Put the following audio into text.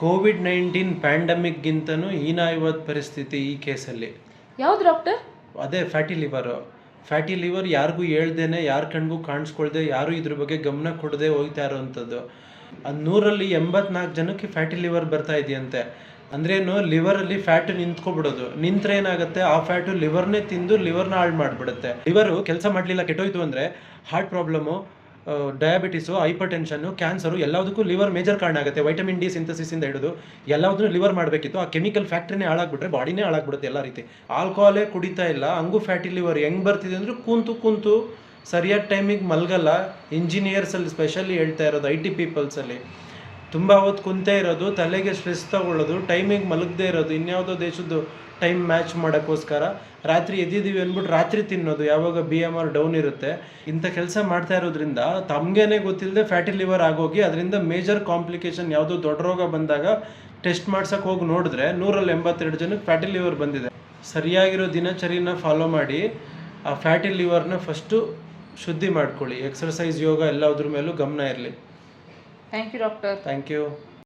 COVID-19 ಪ್ಯಾಂಡಮಿಕ್ಗಿಂತನೂ ಹೀನಾಯವಾದ ಪರಿಸ್ಥಿತಿ ಈ ಕೇಸಲ್ಲಿ. ಯಾವ್ದು ಡಾಕ್ಟರ್? ಅದೇ ಫ್ಯಾಟಿ ಲಿವರ್ ಯಾರಿಗೂ ಹೇಳ್ದೇನೆ, ಯಾರ ಕಣ್ಗೂ ಕಾಣಿಸ್ಕೊಳ್ದೆ, ಯಾರೂ ಇದ್ರ ಬಗ್ಗೆ ಗಮನ ಕೊಡದೆ ಹೋಗ್ತಾ ಇರೋವಂಥದ್ದು. 100ರಲ್ಲಿ 84 ಜನಕ್ಕೆ ಫ್ಯಾಟಿ ಲಿವರ್ ಬರ್ತಾ ಇದೆಯಂತೆ. ಅಂದ್ರೇನು, ಲಿವರಲ್ಲಿ ಫ್ಯಾಟ್ ನಿಂತ್ಕೊಬಿಡೋದು. ನಿಂತ್ರೆ ಏನಾಗುತ್ತೆ, ಆ ಫ್ಯಾಟು ಲಿವರ್ನೇ ತಿಂದು ಲಿವರ್ನ ಹಾಳು ಮಾಡಿಬಿಡುತ್ತೆ. ಲಿವರು ಕೆಲಸ ಮಾಡಲಿಲ್ಲ, ಕೆಟ್ಟೋಯ್ತು ಅಂದರೆ heart problem, diabetes, hypertension, cancer ಎಲ್ಲದಕ್ಕೂ ಲಿವರ್ ಮೇಜರ್ ಕಾರಣ ಆಗುತ್ತೆ. ವೈಟಮಿನ್ ಡಿ ಸಿಂಥಸಿಸಿಂದ ಹಿಡಿದು ಎಲ್ಲದನ್ನು ಲಿವರ್ ಮಾಡಬೇಕಿತ್ತು. ಆ ಕೆಮಿಕಲ್ ಫ್ಯಾಕ್ಟ್ರಿನೇ ಹಾಳಾಗ್ಬಿಟ್ರೆ ಬಾಡಿನೇ ಹಾಳಾಗ್ಬಿಡುತ್ತೆ ಎಲ್ಲ ರೀತಿ. ಆಲ್ಕೋಹಾಲೇ ಕುಡಿತಾ ಇಲ್ಲ, ಹಂಗೂ ಫ್ಯಾಟಿ ಲಿವರ್ ಹೆಂಗೆ ಬರ್ತಿದೆ ಅಂದರೆ ಕೂತು ಸರಿಯಾದ ಟೈಮಿಗೆ ಮಲಗಲ್ಲ. ಇಂಜಿನಿಯರ್ಸಲ್ಲಿ ಸ್ಪೆಷಲಿ ಹೇಳ್ತಾ ಇರೋದು, IT ಪೀಪಲ್ಸಲ್ಲಿ ತುಂಬ ಹೊತ್ತು ಕುಂತೇ ಇರೋದು, ತಲೆಗೆ ಸ್ಟ್ರೆಸ್ ತಗೊಳ್ಳೋದು, ಟೈಮಿಗೆ ಮಲಗದೇ ಇರೋದು, ಇನ್ಯಾವುದೋ ದೇಶದ್ದು ಟೈಮ್ ಮ್ಯಾಚ್ ಮಾಡೋಕ್ಕೋಸ್ಕರ ರಾತ್ರಿ ಎದ್ದಿದ್ದೀವಿ ಅಂದ್ಬಿಟ್ಟು ರಾತ್ರಿ ತಿನ್ನೋದು, ಯಾವಾಗ BMR ಡೌನ್ ಇರುತ್ತೆ. ಇಂಥ ಕೆಲಸ ಮಾಡ್ತಾ ಇರೋದ್ರಿಂದ ತಮಗೇನೆ ಗೊತ್ತಿಲ್ಲದೆ ಫ್ಯಾಟಿ ಲಿವರ್ ಆಗೋಗಿ ಅದರಿಂದ ಮೇಜರ್ ಕಾಂಪ್ಲಿಕೇಶನ್ ಯಾವುದೋ ದೊಡ್ಡ ರೋಗ ಬಂದಾಗ ಟೆಸ್ಟ್ ಮಾಡ್ಸೋಕೆ ಹೋಗಿ ನೋಡಿದ್ರೆ 100ರಲ್ಲಿ 82 ಜನಕ್ಕೆ ಫ್ಯಾಟಿ ಲಿವರ್ ಬಂದಿದೆ. ಸರಿಯಾಗಿರೋ ದಿನಚರಿನ ಫಾಲೋ ಮಾಡಿ ಆ ಫ್ಯಾಟಿ ಲಿವರ್ನ ಫಸ್ಟು ಶುದ್ಧಿ ಮಾಡ್ಕೊಳ್ಳಿ. ಎಕ್ಸರ್ಸೈಸ್, ಯೋಗ ಎಲ್ಲದ್ರ ಮೇಲೂ ಗಮನ ಇರಲಿ. Thank you doctor. Thank you.